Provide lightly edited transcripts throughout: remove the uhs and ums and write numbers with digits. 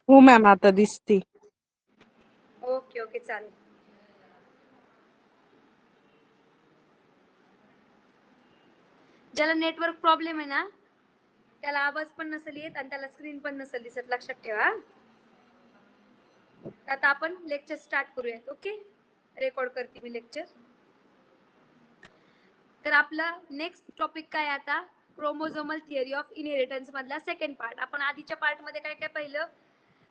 हो मॅम, आता दिसते. ओके ओके चालेल. ज्याला नेटवर्क प्रॉब्लेम आहे ना त्याला आवाज पण नसेल येत आणि त्याला स्क्रीन पण नसेल दिसत, लक्षात ठेवा. आता आपण लेक्चर स्टार्ट करूयात. ओके, रेकॉर्ड करते मी लेक्चर. तर आपला नेक्स्ट टॉपिक काय आता, क्रोमोझोमल थिअरी ऑफ इनहेरिटन्स मधला सेकंड पार्ट. आपण आधीच्या पार्ट मध्ये काय काय पाहिलं,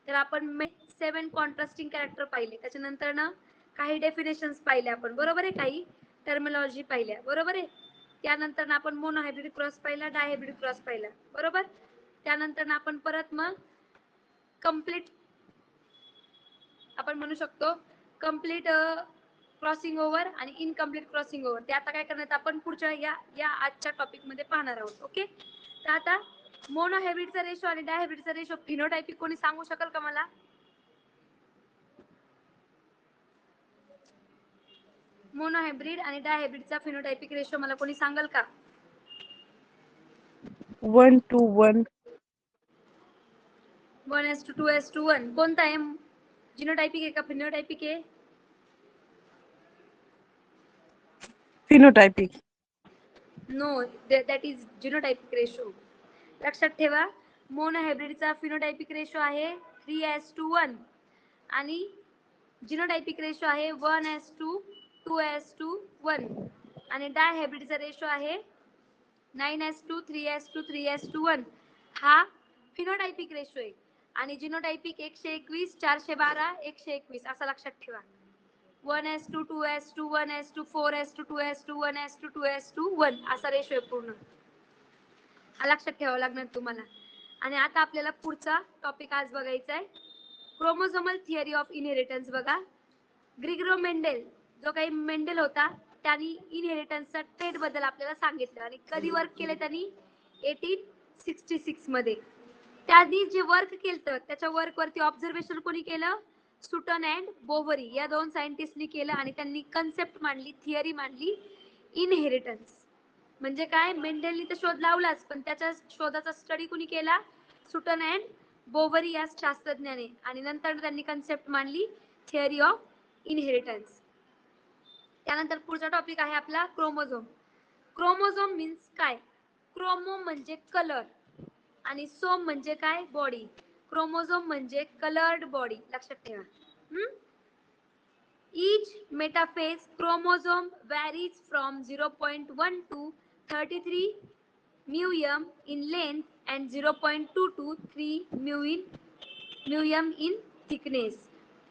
तर आपण 7 कॉन्ट्रास्टिंग कॅरेक्टर पाहिले, त्याच्यानंतर ना काही डेफिनेशन्स पाहिले आपण, बरोबर आहे, काही टर्मिनॉलॉजी पाहिल्या, बरोबर आहे. त्यानंतर आपण मोनोहायब्रिड क्रॉस पाहिला, डायहायब्रिड क्रॉस पाहिला, बरोबर. त्यानंतर आपण परत मग कंप्लीट आपण म्हणू शकतो कंप्लीट क्रॉसिंग ओव्हर आणि इनकम्प्लीट क्रॉसिंग ओव्हर. ते आता काय करण्यात आपण पुढच्या या आजच्या टॉपिक मध्ये पाहणार आहोत. ओके, तर आता मोनोहायब्रिडचा रेशो आणि डायहायब्रिडचा रेशो फिनोटायपिक कोणी सांगू शकेल का मला? मोनोहायब्रिड आणि डायहायब्रिडचा फिनोटायपिक रेशो मला कोणी सांगाल का? 1:1. 1:2:1 कोणता आहे? जिनोटायपिक आहे का फिनोटायपिक आहे? Phenotypic. No, that is genotypic ratio. लक्षात ठेवा, मोनोहायब्रिडचा फिनोटायपिक रेशो आहे 3:1 आणि जिनोटायपिक रेशो आहे 1:2:1 आणि डायहायब्रिडचा रेशो आहे 9:3:3:1. हा फिनोटायपिक रेशो आहे आणि जिनोटायपिक 121 412 121 असा लक्षात ठेवा. 1:2:2 1:4:2 1:2:1 असा रेशो आहे पूर्ण. हा लक्षात ठेवावं लागणार तुम्हाला. आणि आता आपल्याला पुढचा टॉपिक आज बघायचा आहे, क्रोमोझोमल थिअरी ऑफ इनहेरिटन्स. बघा, ग्रिगोरो मेंडेल जो काही मेंडेल होता त्यांनी इनहेरिटन्सच्या ट्रेड बद्दल आपल्याला सांगितलं आणि कधी वर्क केले त्यांनी 1866 मध्ये. त्यांनी जे वर्क केलं त्याच्या वर्क वरती ऑब्झर्वेशन कोणी केलं? सुटन अँड बोवरी या दोन सायंटिस्टनी केलं आणि त्यांनी कन्सेप्ट मांडली, थिअरी मांडली इनहेरिटन्स. म्हणजे काय, मेंडेलनी तर शोध लावलाच पण त्याच्या शोधाचा स्टडी कोणी केला? सुटन अँड बोवरी या शास्त्रज्ञाने. आणि नंतर त्यांनी कन्सेप्ट मांडली थिअरी ऑफ इनहेरिटन्स. त्यानंतर पुढचा टॉपिक आहे आपला क्रोमोझोम. क्रोमोझोम मीन्स काय? क्रोमो म्हणजे कलर आणि सोम म्हणजे काय? बॉडी. क्रोमोझोम म्हणजे कलर्ड बॉडी, लक्षात ठेवा. Each metaphase chromosome varies from 0.1 to 33 μm in length and 0.2 to 3 μm in thickness.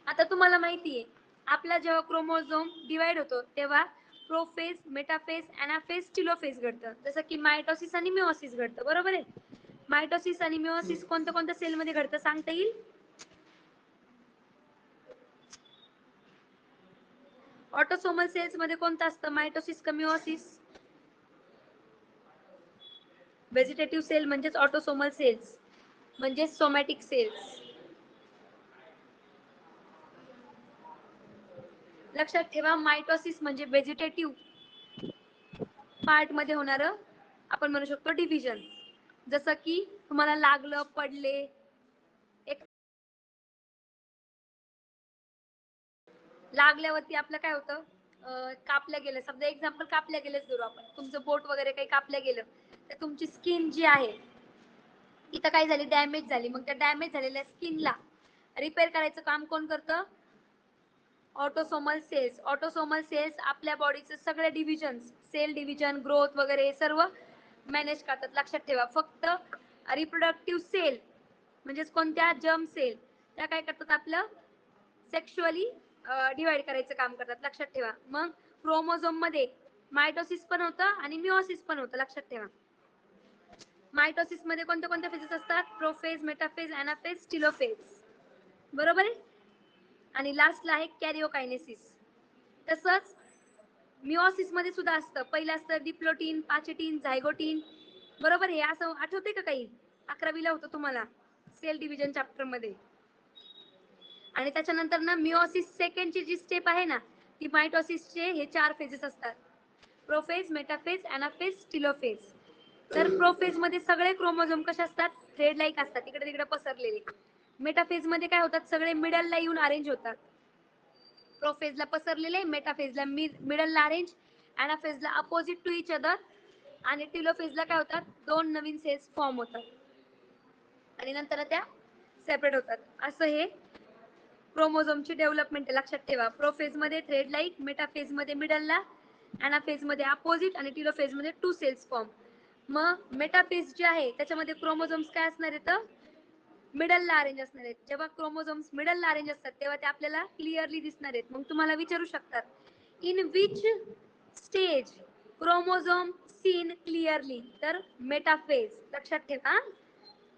आता तुम्हाला माहिती आहे, आपला जेव्हा क्रोमोझोम डिवाइड होतो तेव्हा प्रोफेज, मेटाफेज, एनाफेज, टेलोफेज घडतं. जसं की मायटोसिस आणि मिओसिस घडतं, बरोबर आहे. मायटोसिस आणि मिओसिस कोणत्या कोणत्या सेल मध्ये घडतं सांगता येईल? ऑटोसोमल सेल्स मध्ये कोणतं असतं, मायटोसिस का मिओसिस? व्हेजिटेटिव्ह सेल म्हणजेच ऑटोसोमल सेल्स म्हणजे सोमॅटिक सेल्स. लक्षात ठेवा, मायटोसिस म्हणजे व्हेजिटेटिव्ह पार्ट मध्ये होणारं आपण म्हणू शकतो डिव्हिजन. जसं की तुम्हाला लागलं, पडले, एक लागल्यावरती आपलं काय होतं, कापल्या गेलं, समजा एक्झाम्पल कापल्या गेलेच धरू आपण, तुमचं बोट वगैरे काही कापल्या गेलं तर तुमची स्किन जी आहे इथं काय झाली, डॅमेज झाली. मग त्या डॅमेज झालेल्या स्किनला रिपेअर करायचं काम कोण करतं? Autosomal cells. ऑटोसोमल सेल्स आपल्या बॉडीचे सगळे डिव्हिजन्स, सेल डिव्हिजन, ग्रोथ वगैरे सर्व मॅनेज करतात. लक्षात ठेवा, फक्त रिप्रोडक्टिव्ह सेल म्हणजेच कोणत्या, जर्म सेल, त्या काय करतात, आपलं सेक्शुअली डिवाइड करायचं काम करतात. लक्षात ठेवा. मग क्रोमोझोम मध्ये मायटोसिस पण होतं आणि मिओसिस पण होतं, लक्षात ठेवा. मायटोसिस मध्ये कोणते कोणते फेजेस असतात? प्रोफेज, मेटाफेज, एनाफेज, टेलोफेज, बरोबर आहे. आणि लास्टला आहे कॅरिओकायनेसिस. तसंच मिओसिस मध्ये सुद्धा असतं. पहिलं असतं डिप्लोटीन, पाचेटीन, झायगोटीन, बरोबर. हे असं आठवते का काही? 11वीला होतं तुम्हाला सेल डिव्हिजन चॅप्टर मध्ये. आणि त्याच्यानंतर ना मिओसिस सेकंडची जी स्टेप आहे ना, ती मायटोसिसचे हे 4 फेजेस असतात: प्रोफेज, मेटाफेज, एनाफेज, टेलोफेज. तर प्रोफेज मध्ये सगळे क्रोमोझोम कसे असतात? थ्रेड लाईक असतात, इकडे तिकडे पसरलेले. मेटाफेज मध्ये काय होतात, सगळे मिडलला येऊन अरेंज होतात. प्रोफेजला पसरलेले, मेटाफेजला मिडलला अरेंज, अनाफेजला अपोजिट टू इच अदर, आणि टिलोफेजला काय होतात, दोन नवीन सेल्स फॉर्म होतात आणि नंतर त्या सेपरेट होतात. असं हे क्रोमोझोमची डेव्हलपमेंट लक्षात ठेवा. प्रोफेज मध्ये थ्रेड लाईक, मेटाफेज मध्ये मिडलला, अनाफेज मध्ये अपोजिट आणि टिलोफेज मध्ये टू सेल्स फॉर्म. मग मेटाफेज जे आहे त्याच्यामध्ये क्रोमोझोम्स काय असणार आहेत, मिडलला अरेंज असणार आहेत. जेव्हा क्रोमोझोम्स मिडलला अरेंज असतात तेव्हा ते आपल्याला क्लिअरली दिसणार आहेत. मग तुम्हाला विचारू शकतात, in which stage chromosome seen clearly, तर मेटाफेज. लक्षात ठेवा.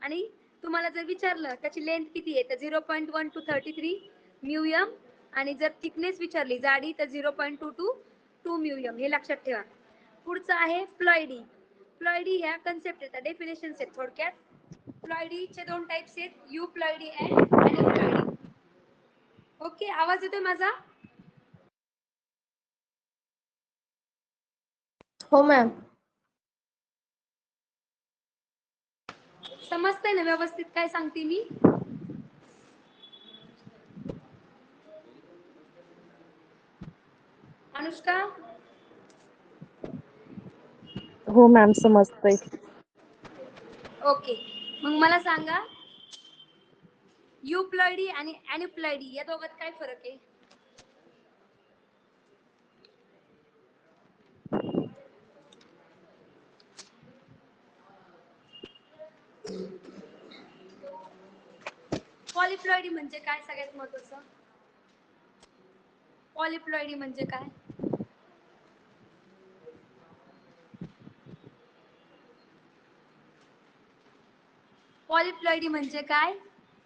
आणि तुम्हाला जर विचारलं त्याची लेंथ किती आहे, तर 0.1 टू 33 म्यूएम, आणि जर थिकनेस विचारली जाडी, तर 0.2 टू 2 म्यूएम. हे लक्षात ठेवा. पुढचं आहे फ्लॉइडी. फ्लॉइडी ह्या कन्सेप्ट आहेत, डेफिनेशन आहेत थोडक्यात. फ्लॉइडीचे दोन टाइप्स आहेत, युप्लॉइडी अँड अॅनिप्लॉइडी. ओके, आवाज येतोय माझा? हो मॅम. समजतंय ना व्यवस्थित काय सांगते मी? अनुष्का? हो मॅम, समजतंय. ओके, मग मला सांगा, युप्लॉइडी आणि अॅनिप्लॉइडी या दोघात काय फरक आहे? पॉलिप्लॉइडी म्हणजे काय सगळ्यात महत्त्वाचं? पॉलिप्लॉइडी म्हणजे काय? पॉलिप्लॉइडी म्हणजे काय,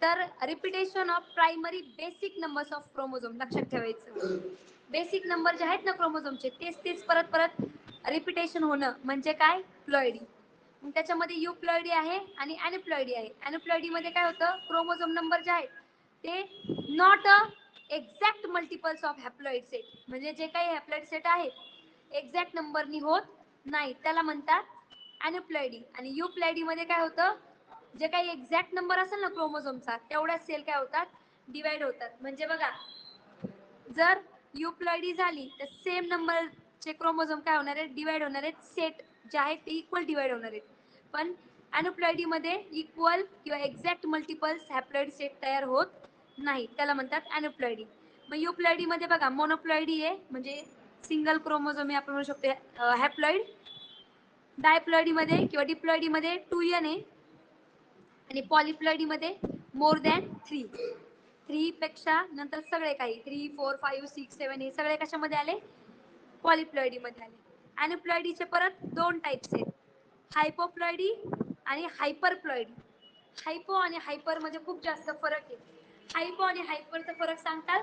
तर repetition of primary basic numbers of chromosome. लक्षात ठेवायचं, बेसिक नंबर जे आहेत ना क्रोमोझोमचे, तेच तेच परत परत रिपिटेशन होणं म्हणजे काय, प्लॉइडी. मग त्याच्यामध्ये युप्लॉइडी आहे आणि अॅनिप्लॉइडी आहे. अॅनिप्लॉइडी मध्ये काय होतं, क्रोमोझोम नंबर जे आहेत ते not a exact multiples of haploid set, म्हणजे जे काही हॅप्लॉइड सेट आहेत एक्झॅक्ट नंबरनी होत नाही, त्याला म्हणतात अॅनिप्लॉइडी. आणि युप्लॉइडी मध्ये काय होतं, जे काही एक्झॅक्ट नंबर असेल ना क्रोमोझोमचा, तेवढ्या सेल काय होतात, डिवाइड होतात. म्हणजे बघा, जर युप्लॉइडी झाली तर सेम नंबरचे क्रोमोझोम काय होणार आहेत, डिवाइड होणार आहेत. सेट जे आहेत ते इक्वल डिवाइड होणार आहेत. पण अॅनिप्लॉइडी मध्ये इक्वल किंवा एक्झॅक्ट मल्टिपल्स हॅप्लॉइड सेट तयार होत नाही, त्याला म्हणतात अॅनिप्लॉइडी. मग युप्लॉइडी मध्ये बघा, मोनोप्लॉइडी आहे म्हणजे सिंगल क्रोमोझोम हे आपण म्हणू शकतो हॅप्लॉइड. डायप्लॉइडी मध्ये किंवा डिप्लॉइडी मध्ये 2n आहे, आणि पॉलिप्लॉइडी मध्ये मोर दॅन 3. 3 पेक्षा नंतर सगळे काही 3, 4, 5, 6, 7 हे सगळे कशामध्ये आले, पॉलिप्लॉइडी मध्ये आले. अॅनिप्लॉइडीचे परत दोन टाइप्स आहेत, हायपोप्लॉइडी आणि हायपरप्लॉइडी. हायपो आणि हायपर मध्ये खूप जास्त फरक आहे. हायपो आणि हायपरचा फरक सांगताल?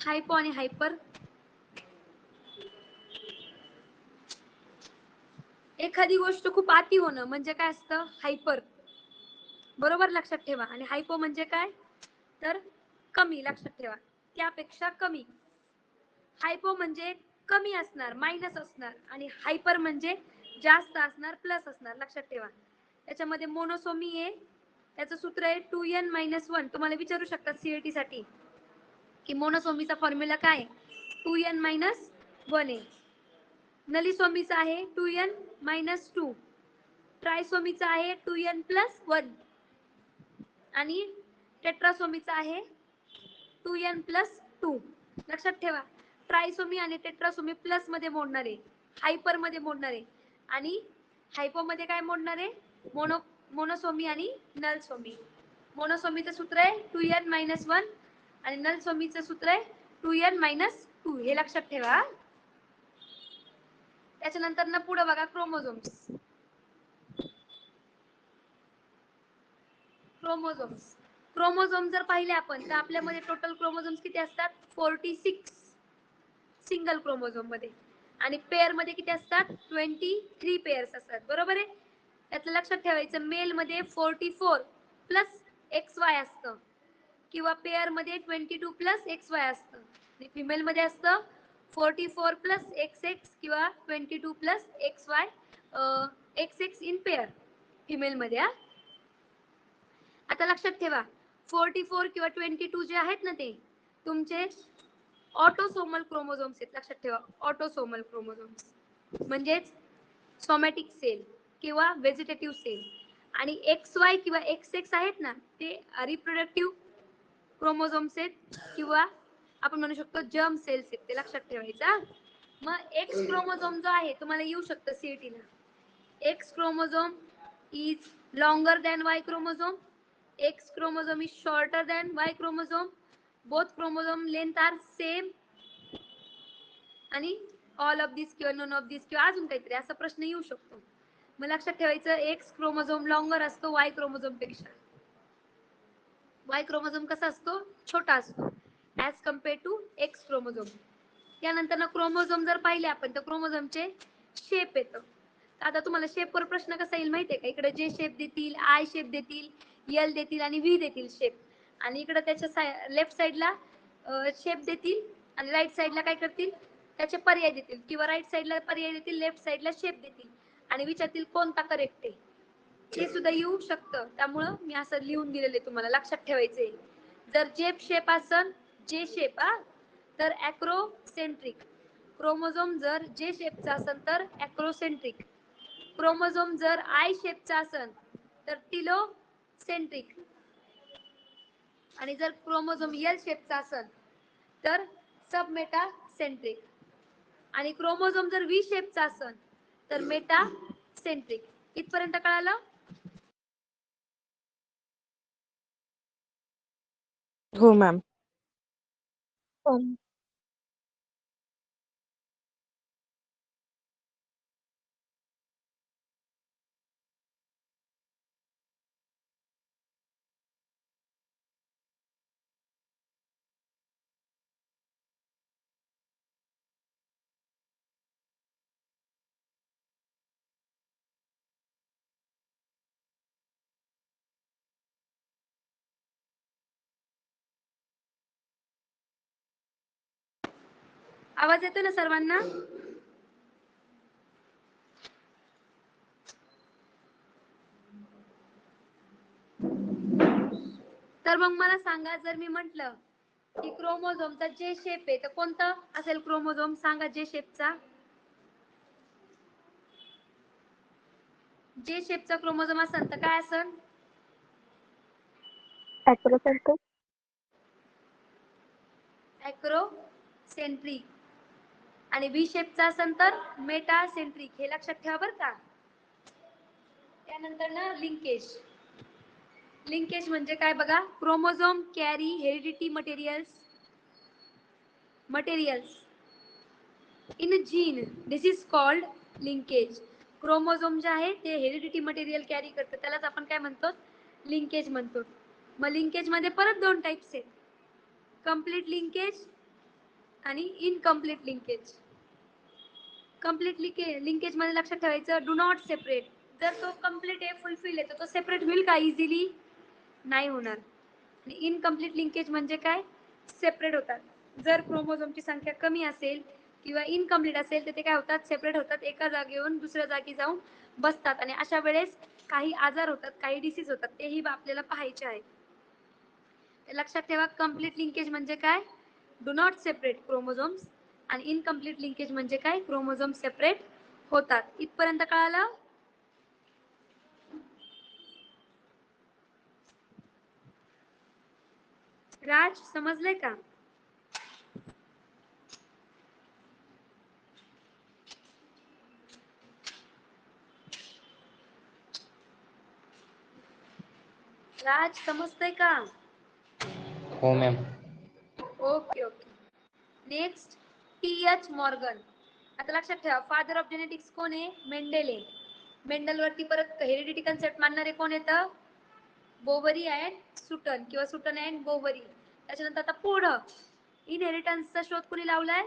हायपो आणि हायपर, एखादी गोष्ट खूप अति होणं म्हणजे काय असतं, हायपर. बरोबर, लक्षात ठेवा. आणि हायपो म्हणजे काय, तर कमी. लक्षात ठेवा, त्यापेक्षा कमी. हायपो म्हणजे कमी असणार, मायनस असणार, आणि हायपर म्हणजे जास्त असणार, प्लस असणार. लक्षात ठेवा. त्याच्यामध्ये मोनोसोमी आहे, त्याचं सूत्र आहे 2n-1. तुम्हाला विचारू शकतात सीईटी साठी की मोनोसोमीचा फॉर्म्युला काय, 2n-1 आहे. नलिसोमीचा आहे 2n-2. ट्रायसोमीचा आहे 2n+1, आणि टेट्रासोमीचा आहे 2n+2. लक्षात ठेवा, ट्रायसोमी आणि टेट्रासोमी प्लस मध्ये मोडणार आहे, हायपर मध्ये मोडणार आहे, आणि हायपो मध्ये काय मोडणार आहे, मोनोसोमी आणि नलसोमी. मोनोसोमीचं सूत्र आहे 2n-1 आणि नलसोमीचं सूत्र आहे 2n-2. हे लक्षात ठेवा. त्याच्यानंतर ना पुढे बघा, क्रोमोझोम्स. क्रोमोझोम जर पाहिले आपण तर आपल्यामध्ये टोटल क्रोमोझोम्स किती असतात, 46 सिंगल क्रोमोझोम मध्ये, आणि पेअर मध्ये किती असतात, 23 पेअर्स असतात. बरोबर आहे. त्याचं लक्षात ठेवायचं, मेल मध्ये 44 प्लस XY असतं, किंवा पेअर मध्ये 22 प्लस XY असतं, आणि फिमेल मध्ये असतं 44 प्लस XX किंवा 22 plus XY, XX in pair female मध्ये. आता लक्षात ठेवा 44 किंवा 22 जे आहेत ना ते तुमचे ऑटोसोमल क्रोमोझोम्स आहेत. लक्षात ठेवा ऑटोसोमल क्रोमोझोम्स म्हणजेच सोमॅटिक सेल किंवा व्हेजिटेटिव्ह सेल आणि XY किंवा XX आहेत ना ते रिप्रोडक्टिव्ह क्रोमोझोम्स आहेत किंवा आपण म्हणू शकतो जर्म सेल्स आहेत. ते लक्षात ठेवायचं. मग एक्स क्रोमोझोम जो आहे तुम्हाला येऊ शकतं सीईटी ला. X chromosome is longer than Y chromosome. X chromosome is shorter than Y chromosome. Both chromosome length are same आणि ऑल ऑफ दिस किंवा नॉन ऑफ दिस किंवा अजून काहीतरी असा प्रश्न येऊ शकतो. मग लक्षात ठेवायचं एक्स क्रोमोझोम लॉंगर असतो वाय क्रोमोझोम पेक्षा. वाय क्रोमोझोम कसा असतो छोटा असतो as compare to X chromosome. त्यानंतर क्रोमोझोम जर पाहिले आपण तर क्रोमोझोमचे शेप येतं. आता तुम्हाला शेपवर प्रश्न कसा येईल माहितीये का. इकडे जे शेप देतील आय शेप देतील एल देतील आणि व्ही देतील शेप आणि इकडे त्याच्या लेफ्ट साइडला शेप देतील आणि राईट साइडला काय करतील त्याचे पर्याय देतील किंवा राईट साइडला पर्याय देतील लेफ्ट साइडला शेप देतील आणि विचारतील कोणता करेक्ट आहे. हे सुद्धा येऊ शकतं. त्यामुळं मी असं लिहून दिलेलं तुम्हाला लक्षात ठेवायचंय. जर जेप शेप असन जे शेप तर ॲक्रोसेंट्रिक. क्रोमोझोम जर जे शेपचा असेल तर ॲक्रोसेंट्रिक. क्रोमोझोम जर आय शेपचा असेल तर टिलोसेंट्रिक आणि जर क्रोमोझोम एल शेपचा असेल तर सबमेटासेंट्रिक आणि क्रोमोझोम जर व्ही शेपचा असेल तर मेटासेंट्रिक. इथपर्यंत कळालं. हो मॅम. आवाज येतो ना सर्वांना. तर मग मला सांगा जर मी म्हटलं की क्रोमोझोमचा जे शेप आहे तर कोणता असेल क्रोमोझोम सांगा जे शेपचा. जे शेपचा क्रोमोझोम असेल तर काय असेल ॲक्रोसेंट्रिक. ॲक्रोसेंट्रिक आणि व्ही शेपचा असेल तर मेटासेंट्रिक. हे लक्षात ठेवा बरं का. त्यानंतर ना लिंकेज. लिंकेज म्हणजे काय बघा chromosome carry heredity materials in gene. This is called linkage. Chromosome जे आहे ते हेरिडिटी मटेरियल कॅरी करतं त्यालाच आपण काय म्हणतो लिंकेज म्हणतो. मग लिंकेज मध्ये परत दोन टाइप्स आहेत कंप्लीट लिंकेज आणि इनकम्प्लीट लिंकेज. कंप्लीट लिंकेज मध्ये लक्षात ठेवायचं डू नॉट सेपरेट. जर तो कंप्लीट आहे फुलफिल आहे तर तो सेपरेट होईल का इझिली नाही होणार. आणि इनकम्प्लीट लिंकेज म्हणजे काय सेपरेट होतात. जर क्रोमोझोमची संख्या कमी असेल किंवा इनकम्प्लीट असेल तर ते काय होतात सेपरेट होतात एका जागेवरून दुसऱ्या जागी जाऊन बसतात आणि अशा वेळेस काही आजार होतात काही डिसीज होतात तेही आपल्याला पाहायचे आहे. लक्षात ठेवा कंप्लीट लिंकेज म्हणजे काय डू नॉट सेपरेट क्रोमोझोम्स आणि इनकम्प्लीट लिंकेज म्हणजे काय क्रोमोझोम सेपरेट होतात. इथपर्यंत कळालं. राज समजले का. राज समजतंय का. हो ma'am. Okay okay. Next TH. Morgan. आता लक्षात ठेवा फादर ऑफ जेनेटिक्स कोण आहे मेंडेल आहे. मेंडल वरती परत हेरिडिटी कन्सेप्ट मानणारे कोण येतं बोवरी अँड सुटन किंवा सुटन अँड बोवरी. त्याच्यानंतर आता पुढं इनहेरिटन्सचा शोध कोणी लावलाय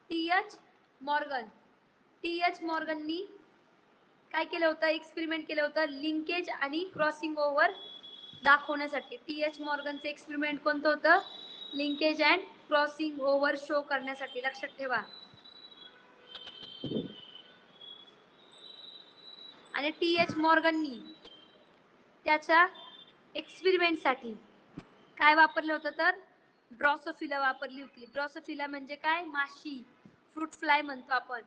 टी.एच. मॉर्गन. टी.एच. मॉर्गननी काय केलं होतं एक्सपेरिमेंट केलं होतं लिंकेज आणि क्रॉसिंग ओव्हर दाखवण्यासाठी. टी.एच. मॉर्गनचं एक्सपेरिमेंट कोणतं होतं linkage and crossing over show करण्यासाठी. लक्षात ठेवा. आणि टी.एच. मॉर्गननी त्याच्या एक्सपेरिमेंटसाठी काय वापरलं होतं तर ड्रॉसोफिला वापरली होती. ड्रॉसोफिला म्हणजे काय? माशी, फ्रूट फ्लाय म्हणतो आपण.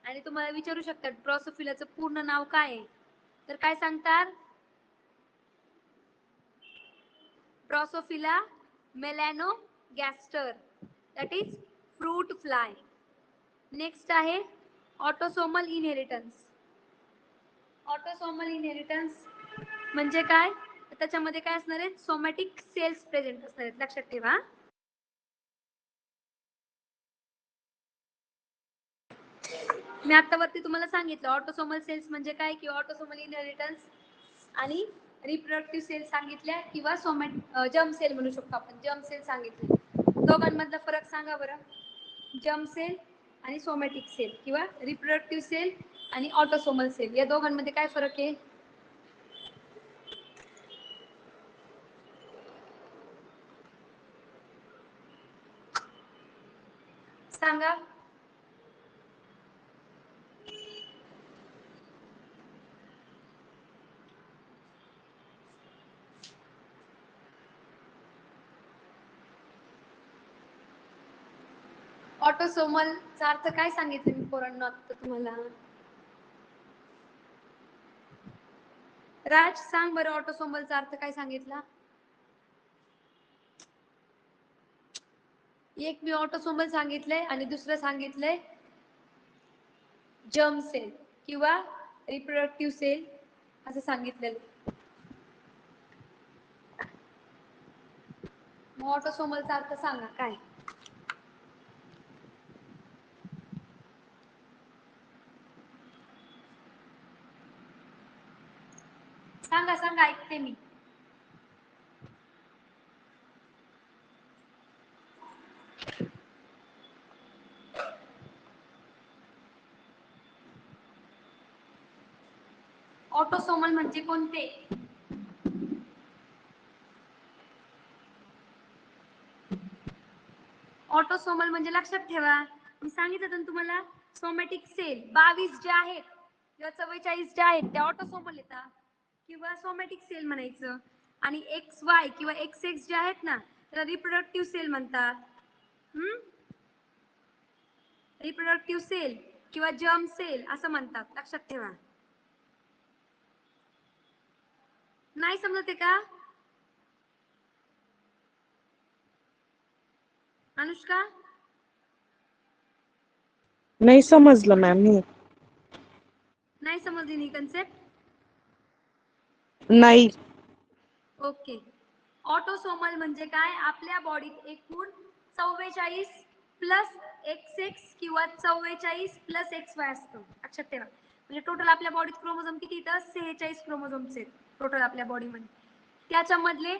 आणि तुम्हाला विचारू शकतात ड्रॉसोफिलाचं पूर्ण नाव काय आहे, तर काय सांगतात? Drosophila melanogaster, that is fruit fly. Next आहे ऑटोसोमल इनहेरिटन्स. ऑटोसोमल इनहेरिटन्स म्हणजे काय? त्याच्यामध्ये काय असणार आहे? सोमॅटिक सेल्स प्रेझेंट असणार आहेत, लक्षात ठेवा. मी आतावरती तुम्हाला सांगितलं ऑटोसोमल सेल्स म्हणजे काय किंवा ऑटोसोमल इनहेरिटन्स, आणि रिप्रोडक्टिव्ह सेल सांगितल्या किंवा जर्म सेल म्हणू शकतो आपण. जर्म सेल सांगितले. दोघांमधला फरक सांगा बरं. जर्म सेल आणि सोमॅटिक सेल किंवा रिप्रोडक्टिव्ह सेल आणि ऑटोसोमल सेल, या दोघांमध्ये काय फरक आहे? सांगा. ऑटोसोमलचा अर्थ काय सांगितलं मी पोरांना आता तुम्हाला? राज सांग बरं, ऑटोसोमलचा अर्थ काय सांगितला? एक मी ऑटोसोमल सांगितलंय आणि दुसरं सांगितलंय जर्म सेल किंवा रिप्रोडक्टिव्ह सेल असं सांगितलेलं. मग ऑटोसोमलचा अर्थ सांगा काय? सांगा सांगा, ऐकते मी. ऑटोसोमल म्हणजे कोणते? ऑटोसोमल म्हणजे लक्षात ठेवा, मी सांगितलं ना तुम्हाला, सोमॅटिक सेल 22 जे आहेत किंवा 44 जे आहेत त्या ऑटोसोमल येतात किंवा सोमॅटिक सेल म्हणायचं. आणि एक्स वाय किंवा एक्स एक्स जे आहेत ना त्याला रिप्रोडक्टिव्ह सेल म्हणतात. रिप्रोडक्टिव्ह सेल किंवा जर्म सेल असं म्हणतात, लक्षात ठेवा. नाही समजते का अनुष्का? नाही समजलं मॅम. नाही समजली ही कन्सेप्ट? नाही. ओके. ऑटोसोमल म्हणजे काय? आपल्या बॉडीत एकूण 44 प्लस एक्स एक्स किंवा 44 प्लस एक्स वाय असतं, लक्षात ठेवा. म्हणजे टोटल आपल्या बॉडीत क्रोमोझोम किती येतं? 46 क्रोमोझोम्स आहेत टोटल आपल्या बॉडीमध्ये. त्याच्यामधले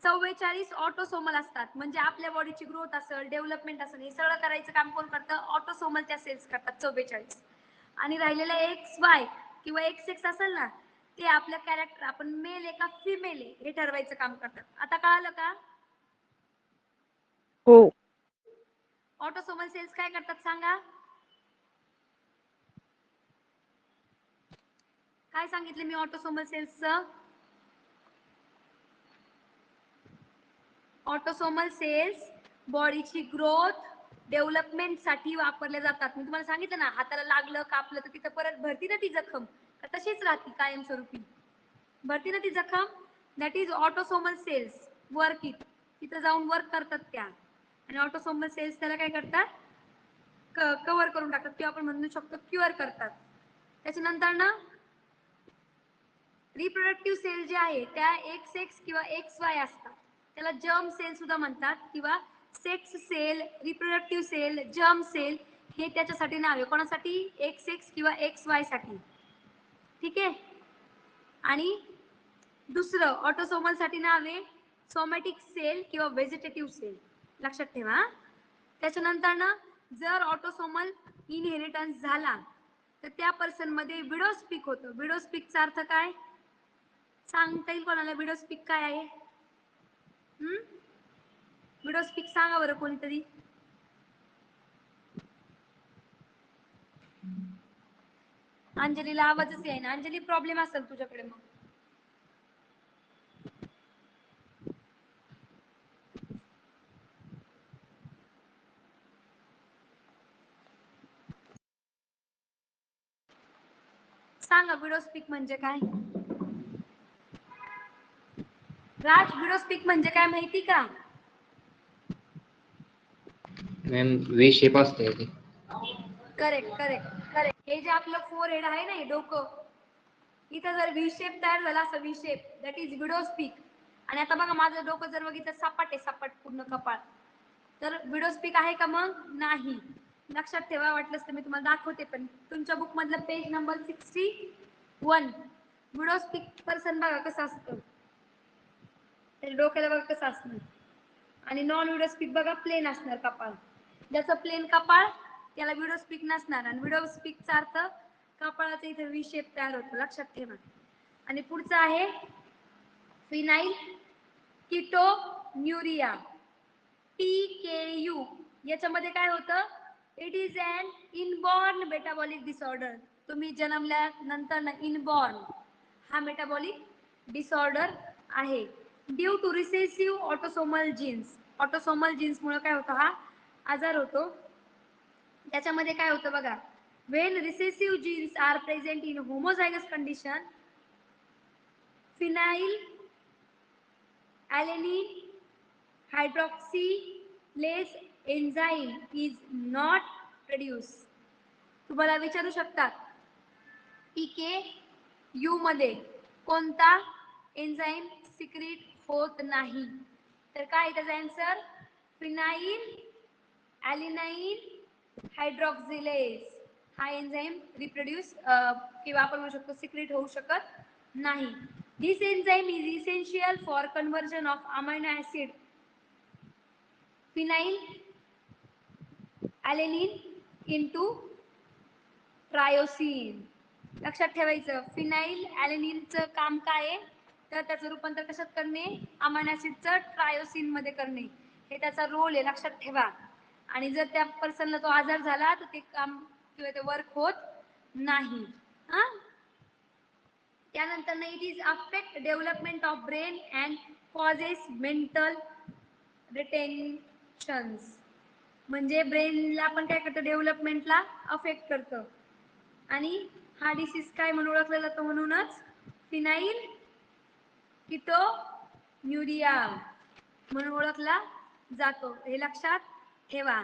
44 ऑटोसोमल असतात. म्हणजे आपल्या बॉडीची ग्रोथ असेल, डेव्हलपमेंट असेल, हे सगळं करायचं काम कोण करतं? ऑटोसोमलच्या सेल्स करतात 44. आणि राहिलेलं एक्स वाय किंवा एक्स एक्स असेल ना, ते आपलं कॅरेक्टर, आपण मेल आहे का फिमेल आहे हे ठरवायचं काम करतात. आता कळालं का? हो. ऑटोसोमल सेल्स काय करतात सांगा? काय सांगितलं मी ऑटोसोमल सेल्सचं? ऑटोसोमल सेल्स बॉडीची ग्रोथ डेव्हलपमेंट साठी वापरले जातात. मी तुम्हाला सांगितलं ना, हाताला लागलं कापलं तर तिथं परत भरती ना ती जखम, का तशीच राहते कायमस्वरूपी? भरती ना ती जखम. That is autosomal cells work it. तिथं जाऊन वर्क करतात त्या. आणि ऑटोसोमल सेल्स त्याला काय करतात? कव्हर करून टाकतात किंवा आपण म्हणू शकतो क्युअर करतात. त्याच्यानंतर ना रिप्रोडक्टिव्ह सेल जे आहे त्या एक्स एक्स किंवा एक्स वाय असतात, त्याला जर्म सेल सुद्धा म्हणतात किंवा sex cell, reproductive cell, germ cell हे त्याच्यासाठी नाव आहे. कोणासाठी? एक्स एक्स किंवा एक्स वाय साठी. ठीक आहे. आणि दुसरं ऑटोसोमल साठी नाव आहे सोमॅटिक सेल किंवा व्हेजिटेटिव्ह सेल, लक्षात ठेवा. त्याच्यानंतर ना जर ऑटोसोमल इनहेरिटन्स झाला तर त्या पर्सन मध्ये विडोस्पिक होतं. विडोस्पिकचा अर्थ काय सांगता येईल कोणाला? विडोस्पिक काय आहे? विडोस्पिक सांगा बरं कोणीतरी. अंजलीला आवाजच येईना. अंजली प्रॉब्लेम असेल तुझ्याकडे मग. सांगा विडोस्पीक म्हणजे काय? राज, विडोस्पीक म्हणजे काय माहिती का? मॅम वी शेप असते ते. Correct correct. हे जे आपलं फोरहेड आहे ना, हे डोकं, इथं जर व्ही शेप तयार झाला असं व्ही शेप, दॅट इज विडोस्पीक. आणि आता बघा माझं डोकं जर बघितलं सपाट आहे, सपाट पूर्ण कपाळ, तर विडोस्पीक आहे का? मग नाही. लक्षात ठेवा, वाटलंच तर मी तुम्हाला दाखवते पण. तुमच्या बुक मधलं पेज नंबर 61, विडोस्पीक पर्सन बघा कसं असतं, त्याच्या डोक्याला बघा कसं असणार. आणि नॉन विडोस्पीक बघा प्लेन असणार कपाळ. ज्याचं प्लेन कपाळ त्याला विडोस्पीक नसणार. आणि विडोस्पीकचा अर्थ कपाळाचा इथे व्ही शेप तयार होतो, लक्षात ठेवा. आणि पुढचं आहे फिनाइल कीटोन्युरिया, PKU. याच्यामध्ये काय होतं? It is an inborn metabolic disorder. तुम्ही जन्मल्यानंतर ना इनबॉर्न हा मेटाबॉलिक डिसऑर्डर आहे, due to recessive autosomal genes. Autosomal genes मुळे काय होतं? हा आजार होतो. त्याच्यामध्ये काय होतं बघा, when recessive genes are present in homozygous condition, phenyl alanine hydroxylase enzyme is not produced. तुम्हाला विचारू शकतात PKU मध्ये कोणता एन्झाईम सिक्रेट होत नाही, तर काय त्याचा आन्सर? फिनाइल ॲलिनाइन हायड्रॉक्सिलेज हा एन्झाईम रिप्रोड्यूस किंवा आपण म्हणू शकतो सिक्रेट होऊ शकत नाही. This enzyme is essential for conversion of amino acid phenylalanine into tyrosine. लक्षात ठेवायचं, फिनाइल ॲलेनिनचं काम काय आहे? तर त्याचं रूपांतर कशात करणे? अमायनो ऍसिडचं ट्रायोसिन मध्ये करणे, हे त्याचा रोल आहे, लक्षात ठेवा. आणि जर त्या पर्सनला तो आजार झाला तर ते काम किंवा ते वर्क होत नाही. त्यानंतर it is affect development of brain and causes mental retentions. म्हणजे ब्रेनला पण काय करतं? डेव्हलपमेंटला अफेक्ट करतं. आणि हा डिसीज काय म्हणून ओळखला जातो? म्हणूनच फिनाइल कीटोन्युरिया म्हणून ओळखला जातो, हे लक्षात ठेवा.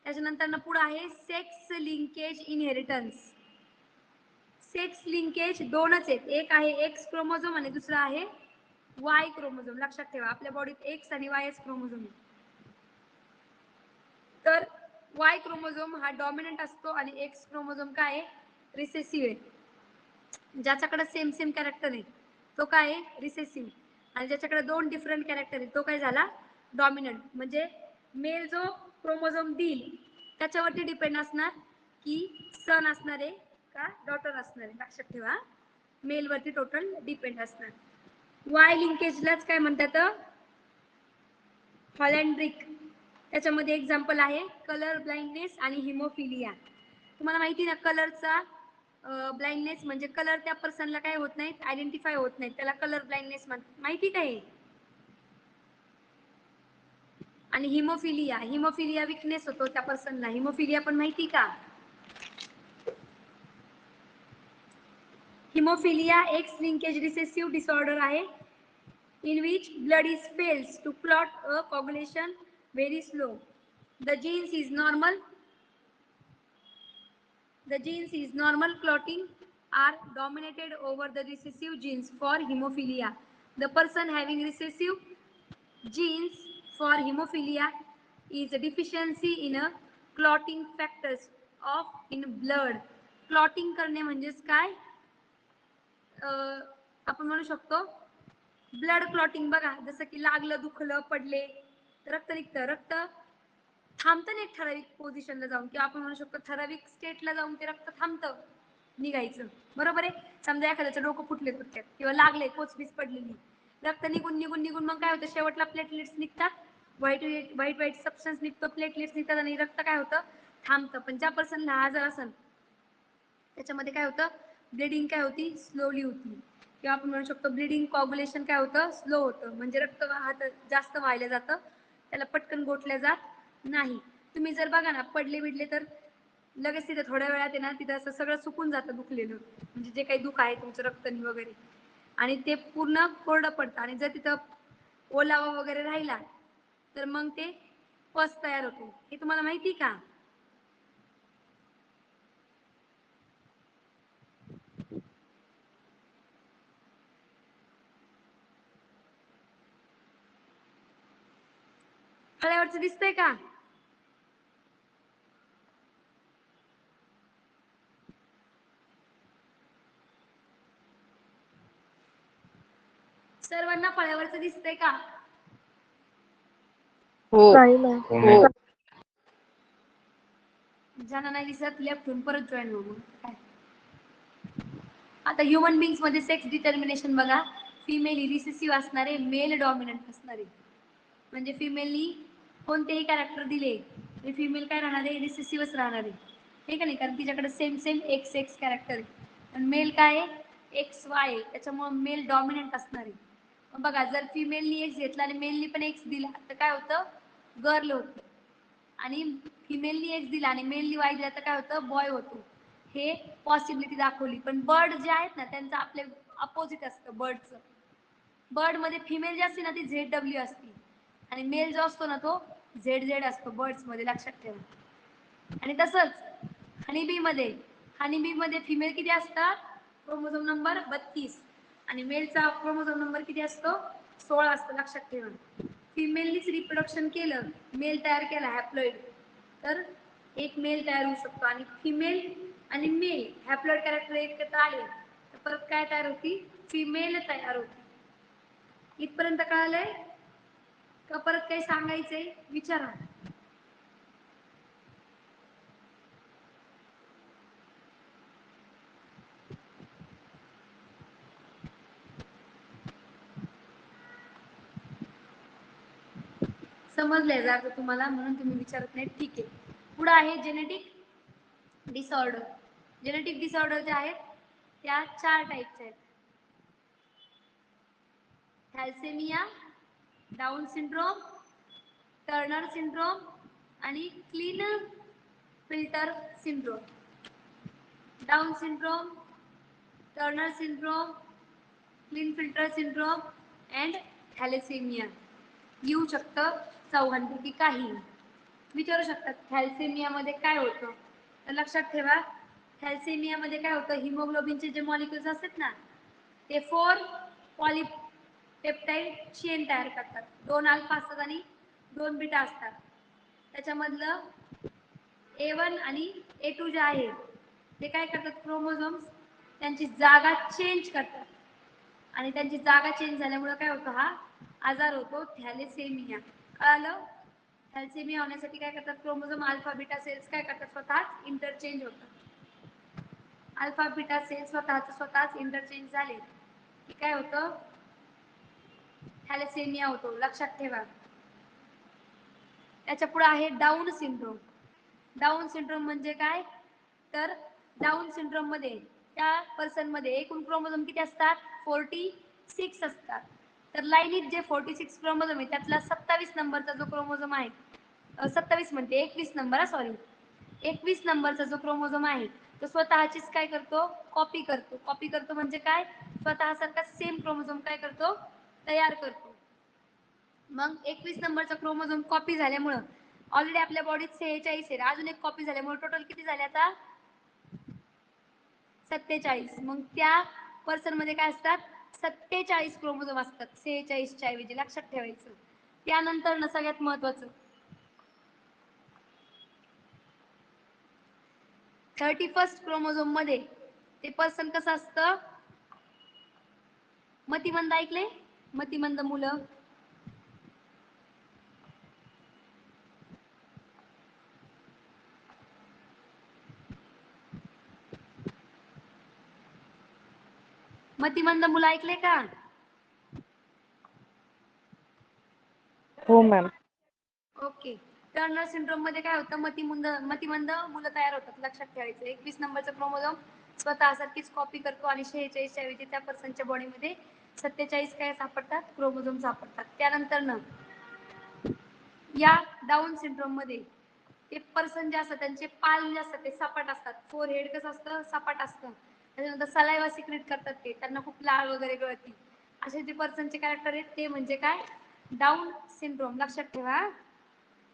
त्याच्यानंतर पुढे आहे sex linkage inheritance. Sex linkage दोनच आहेत, एक आहे एक्स क्रोमोझोम आणि दुसरा आहे वाय क्रोमोझोम. लक्षात ठेवा, आपल्या बॉडीत एक्स आणि वाय क्रोमोझोम. तर वाय क्रोमोझोम हा डॉमिनंट असतो आणि एक्स क्रोमोझोम काय आहे? रिसेसिव्ह आहे. ज्याच्याकडे सेम सेम कॅरेक्टर आहे तो काय आहे? रिसेसिव्ह. आणि ज्याच्याकडे दोन डिफरंट कॅरेक्टर आहे तो काय झाला? डॉमिनंट. म्हणजे मेल जो क्रोमोझोम देईल त्याच्यावरती डिपेंड असणार की सन असणार आहे का डॉटर असणार आहे. लक्षात ठेवा, मेल वरती टोटल डिपेंड असणार. वाय लिंकेजलाच काय म्हणतात? हॉलँड्रिक. त्याच्यामध्ये एक्झाम्पल आहे कलर ब्लाइंडनेस आणि हिमोफिलिया. तुम्हाला माहिती ना, कलरचा ब्लाइंडनेस म्हणजे कलर त्या पर्सनला काय होत नाही, आयडेंटिफाय होत नाही, त्याला कलर ब्लाइंडनेस म्हणतात. माहिती काय? आणि हिमोफिलिया, हिमोफिलिया विकनेस होतो त्या पर्सनला. हिमोफिलिया पण माहिती का? Haemophilia x linkage recessive disorder आहे in which blood is fails to clot a coagulation very slow. The genes is normal. The genes is normal clotting are dominated over the recessive genes for hemophilia. The person having recessive genes for hemophilia is a deficiency in a clotting factors of in blood. Clotting करणे म्हणजेच काय? आपण म्हणू शकतो blood clotting. बघा, जसं की लागलं, दुखलं, पडले, रक्त निघतं. रक्त थांबतं नाही ठराविक पोझिशनला जाऊन, किंवा आपण म्हणू शकतो ठराविक स्टेटला जाऊन ते रक्त थांबतं निघायचं, बरोबर आहे. समजा एखाद्याचं डोकं फुटले तुटक्यात किंवा लागले, कोचबीस पडलेली, रक्त निघून निघून निघून मग काय होतं? शेवटला प्लेटलेट्स निघतात, व्हाईट व्हाईट व्हाईट सबस्टन्स निघतो, प्लेटलेट्स निघतात आणि रक्त काय होतं? थांबतं. पण ज्या पर्सनला हा आजार असेल त्याच्यामध्ये काय होतं? ब्लिडिंग काय होती? स्लोली होती, किंवा आपण म्हणू शकतो ब्लिडिंग कॉग्युलेशन काय होतं? स्लो होतं. म्हणजे रक्त वाहत जास्त वाहिलं जातं, त्याला पटकन गोठल्या जात नाही. तुम्ही जर बघा ना, पडले बिडले तर लगेच तिथे थोड्या वेळात आहे ना तिथं असं सगळं सुकून जातं दुखलेलं, म्हणजे जे काही दुख आहे तुमचं रक्तनी वगैरे, आणि ते पूर्ण कोरडं पडतं. आणि जर तिथं ओलावा वगैरे राहिला तर मग ते पस तयार होतो. हे तुम्हाला माहिती का? फळ्यावरचं दिसतंय का? सर्वांना फळ्यावरचं दिसतंय का? हो. नाही ना. हो मॅम. ज्यांना नाही दिसत लेफ्ट होऊन परत जॉईन हो. आता ह्युमन बीइंग्स मध्ये सेक्स डिटर्मिनेशन बघा, फिमेल ही रिसेसिव्ह असणारे, मेल डॉमिनंट असणारे. म्हणजे फिमेलनी कोणतेही कॅरेक्टर दिले ते फिमेल काय राहणार आहे, रिसेसिव्हच राहणार आहे, हे का नाही? कारण तिच्याकडे same same x x character आहे. आणि मेल काय आहे, एक्स वाय, त्याच्यामुळे मेल डॉमिनंट असणार आहे. मग बघा, जर फिमेलनी एक्स घेतला आणि मेलनी पण एक्स दिला तर काय होतं, गर्ल होतं. आणि फिमेलनी एक्स दिला आणि मेलनी वाय दिला तर काय होतं, बॉय होतो. हे पॉसिबिलिटी दाखवली. पण बर्ड जे आहेत ना त्यांचं आपल्या अपोजिट असतं. बर्ड मध्ये फिमेल जी असते ना ती ZW असते आणि मेल जो असतो ना तो ZZ असतो बर्ड्स मध्ये, लक्षात ठेवा. आणि तसंच हनीबी मध्ये फिमेल किती असतात, क्रोमोझोम नंबर 32, आणि मेलचा क्रोमोझोम नंबर किती असतो, 16 असतो, लक्षात ठेवा. फिमेलनीच रिप्रोडक्शन केलं, मेल तयार केला हॅप्लॉइड, तर एक मेल तयार होऊ शकतो. आणि फिमेल आणि मेल हॅप्लॉइड कॅरेक्टर एकत्र आले तर परत काय तयार होती, फिमेल तयार होती. इथपर्यंत कळालंय का? परत काही सांगायचंय विचारा. समजलंय जर तुम्हाला, म्हणून तुम्ही विचारत नाही, ठीक आहे. पुढे आहे जेनेटिक डिसऑर्डर. जेनेटिक डिसऑर्डर जे आहेत त्या 4 टाईपचे आहेत. Thalassaemia, Down syndrome, Turner syndrome आणि Klinefelter syndrome. Down syndrome, Turner syndrome, Klinefelter syndrome and thalassaemia. येऊ शकतं चौघांपैकी काही. विचारू शकतात थॅलेसेमियामध्ये काय होतं, तर लक्षात ठेवा, थॅलेसेमियामध्ये काय होतं, हिमोग्लोबिनचे जे मॉलिक्युल्स असतात ना ते 4 पॉलीपेप्टाइड चेन तयार करतात. 2 अल्फा असतात आणि 2 बीटा असतात. त्याच्यामधलं A1 आणि A2 जे आहे ते काय करतात, क्रोमोझोम्स त्यांची जागा चेंज करतात. आणि त्यांची जागा चेंज झाल्यामुळे काय होतं, हा आजार होतो, थॅलेसेमिया. कळालं? थॅलेसेमिया होण्यासाठी काय करतात, क्रोमोझोम अल्फा बीटा सेल्स काय करतात, स्वतःच इंटरचेंज होतात. अल्फा बीटा सेल्स स्वतःच इंटरचेंज झाले की काय होतं, थॅलेसेमिया होतो, लक्षात ठेवा. त्याच्या पुढे आहे डाऊन सिंड्रोम. डाऊन सिंड्रोम म्हणजे काय, तर डाऊन सिंड्रोम मध्ये त्या पर्सन मध्ये एकूण क्रोमोझोम किती असतात, 46 असतात. तर लाईनीत जे 46 क्रोमोझोम आहे त्यातला 27 नंबरचा जो क्रोमोझोम आहे, 27 म्हणते 21 नंबर, सॉरी, 21 नंबरचा जो क्रोमोझोम आहे तो स्वतःचीच काय करतो, कॉपी करतो म्हणजे काय, स्वतःसारखा सेम क्रोमोझोम काय करतो, तयार करतो. मग 21 नंबरचा क्रोमोझोम कॉपी झाल्यामुळं ऑलरेडी आपल्या बॉडीत 46 आहे, अजून एक कॉपी झाल्यामुळे टोटल किती झाले आता, 47. मग त्या पर्सन मध्ये काय असतात, 47 क्रोमोझोम असतात 46 च्या ऐवजी, लक्षात ठेवायचं. त्यानंतर ना सगळ्यात महत्वाचं 31st क्रोमोझोम मध्ये ते पर्सन कसं असतं, मतिमंद. ऐकले, मतिमंद मुलं, मतिमंद मुलं ऐकले का? हो मॅम. ओके. टर्नर सिंड्रोम मध्ये काय होतं, मतिमंद मुलं तयार होतात, लक्षात ठेवायचं. 21 नंबरचा क्रोमोझोम स्वतःसारखीच कॉपी करतो आणि 46 च्या ऐवजी त्या पर्सनच्या बॉडीमध्ये 47 काय सापडतात, क्रोमोझोम सापडतात. त्यानंतर न या डाऊन सिंड्रोम मध्ये ते पर्सन जे असतात त्यांचे पाल जे असतात ते सपाट असतात. फोर हेड कसं असतं, सपाट असतं. त्याच्यानंतर सलायवा सिक्रेट करतात ते, त्यांना खूप लाळ वगैरे गळती. असे जे पर्सनचे कॅरेक्टर आहेत ते म्हणजे काय, डाऊन सिंड्रोम, लक्षात ठेवा.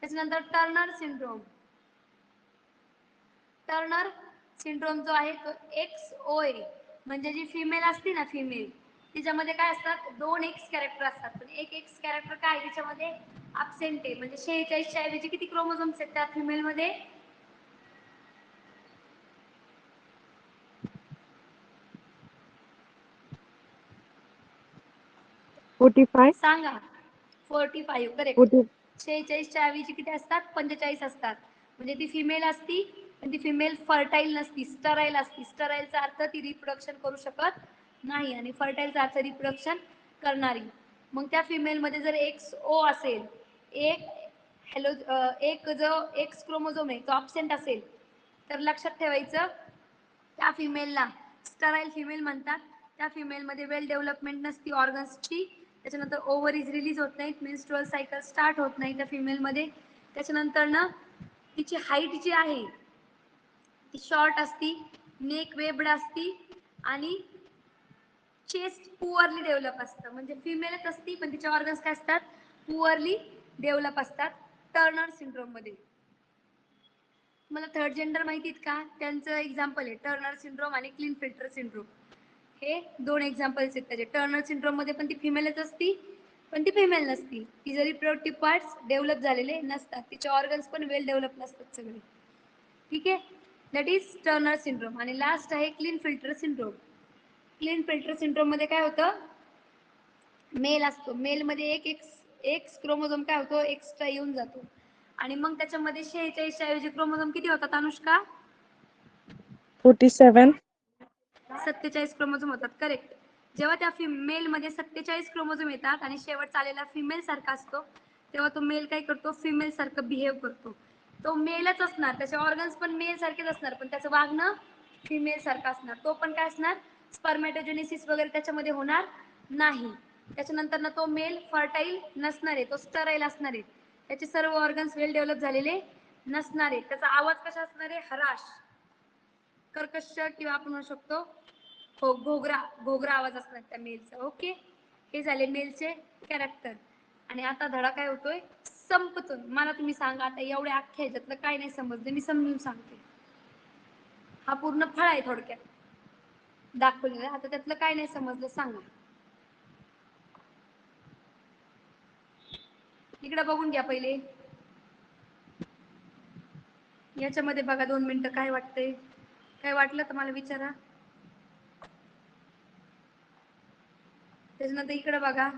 त्याच्यानंतर टर्नर सिंड्रोम. टर्नर सिंड्रोम जो आहे तो XOA म्हणजे जी फिमेल असते ना, फिमेल तिच्यामध्ये काय असतात, 2 एक्स कॅरेक्टर असतात, पण एक एक्स कॅरेक्टर काय तिच्यामध्ये अब्सेंट आहे. म्हणजे 46 च्या ऐवजी किती क्रोमोझोम्स आहेत त्या फिमेल मध्ये, 45. सांगा. 45 करेक्ट. 40. 46 च्या ऐवजी किती असतात, 45 असतात. म्हणजे ती फिमेल असती, पण ती फिमेल फर्टाईल नसती, स्टराईल असती. स्टराईलचा अर्थ ती रिप्रोडक्शन करू शकत नाही आणि फर्टाईलचा अर्थ रिप्रोडक्शन करणारी. मग त्या फिमेल मध्ये जर XO असेल, एक जो एक्स क्रोमोझोम आहे तो अब्सेंट असेल, तर लक्षात ठेवायचं त्या फिमेलला स्टराईल फिमेल म्हणतात. त्या फिमेल मध्ये वेल डेव्हलपमेंट नसती ऑर्गन्सची. त्याच्यानंतर ओव्हरीज रिलीज होत नाहीत, मेन्स्ट्रुअल सायकल स्टार्ट होत नाही त्या फिमेल मध्ये. त्याच्यानंतर ना तिची हाईट जी आहे ती शॉर्ट असती, नेक वेब्ड असती आणि चेस्ट पुअरली डेव्हलप असतं. म्हणजे फिमेलच असती पण तिचे ऑर्गन्स काय असतात, पुअरली डेव्हलप असतात टर्नर सिंड्रोम मध्ये. मला थर्ड जेंडर माहिती आहेत का, त्यांचं एक्झाम्पल आहे टर्नर सिंड्रोम आणि क्लीन फिल्टर सिंड्रोम. हे 2 एक्झाम्पल्स आहेत त्याचे. टर्नर सिंड्रोम मध्ये पण ती फिमेलच असती, पण ती फिमेल नसती. तिचे रिप्रोडक्टिव्ह पार्ट्स डेव्हलप झालेले नसतात, तिचे ऑर्गन्स पण वेल डेव्हलप नसतात सगळे. ठीक आहे, दॅट इज टर्नर सिंड्रोम. आणि लास्ट आहे clean filter syndrome. Klinefelter syndrome मध्ये काय होतं, मेल असतो, मेल मध्ये एक एक्स क्रोमोझोम काय होतो, एक्स्ट्रा येऊन जातो. आणि मग त्याच्यामध्ये 46 च्या ऐवजी क्रोमोझोम किती होतात अनुष्का, 47. 47 क्रोमोझोम होतात. करेक्ट. जेव्हा त्या फिमेल मध्ये 47 क्रोमोझोम येतात आणि शेवट आलेला फिमेल सारखा असतो, तेव्हा तो मेल काय करतो, फिमेल सारखं बिहेव करतो. तो मेलच असणार, त्याचे ऑर्गन्स पण मेल सारखेच असणार, पण त्याचं वागणं फिमेल सारखं असणार. तो पण काय असणार, स्पर्मॅटोजेनेसिस वगैरे त्याच्यामध्ये होणार नाही. त्याच्यानंतर ना तो मेल फर्टाईल नसणार आहे, तो स्टराईल असणार आहे. त्याचे सर्व ऑर्गन्स वेल डेव्हलप झालेले नसणार आहे. त्याचा आवाज कसा असणार आहे, हराश, कर्कश, किंवा आपण म्हणू शकतो हो घोगरा, घोगरा आवाज असणार त्या मेलचा. ओके, हे झाले मेलचे कॅरेक्टर. आणि आता धडा काय होतोय, संपतो. मला तुम्ही सांगा आता एवढ्या अख्ख्या ह्याच्यातलं काय नाही समजलं, मी समजून सांगते. हा पूर्ण फळ आहे थोडक्यात दाखवलेला. आता त्यातलं काय नाही समजलं सांगा. इकडे बघून घ्या पहिले, याच्यामध्ये बघा 2 मिनिटं काय वाटतंय. काय वाटलं तर मला विचारा. त्याच्यानंतर इकडे बघा,